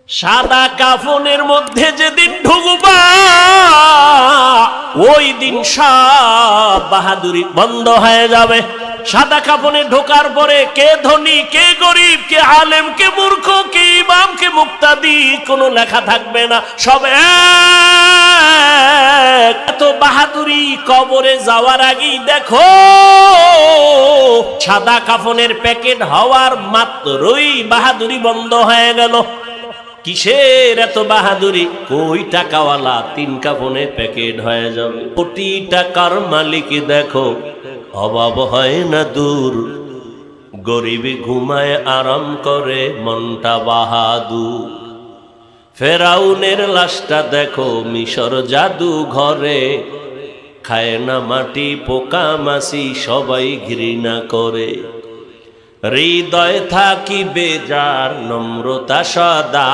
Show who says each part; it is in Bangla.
Speaker 1: সাদা কাফনের মধ্যে যেদিন ঢুকবা ওই দিন সব বাহাদুরি বন্ধ হয়ে যাবে। সাদা কাফনে ঢোকার পরে কে ধনী, কে গরিব, কে আলেম, কে মূর্খ, কে ইমাম, কে মুক্তাদি কোনো লেখা থাকবে না, সব এক। এত বাহাদুরি কবরে যাওয়ার আগেই দেখো সাদা কাফনের প্যাকেট হওয়ার মাত্রই বাহাদুরি বন্ধ হয়ে গেল। কিসের এত বাহাদুরি? কই টাকাওয়ালা 3 কাফনে প্যাকেট হয়ে যাবে। কোটি টাকার মালিক দেখো অভাব হয় না দূর, গরিবী ঘুমায় আরাম করে মনটা বাহাদুর। ফেরাউনের লাশটা দেখো মিশর জাদু ঘরে, খায় না মাটি পোকা মাছি সবাই ঘৃণা করে। হৃদয় থাকিবে যার নম্রতা সদা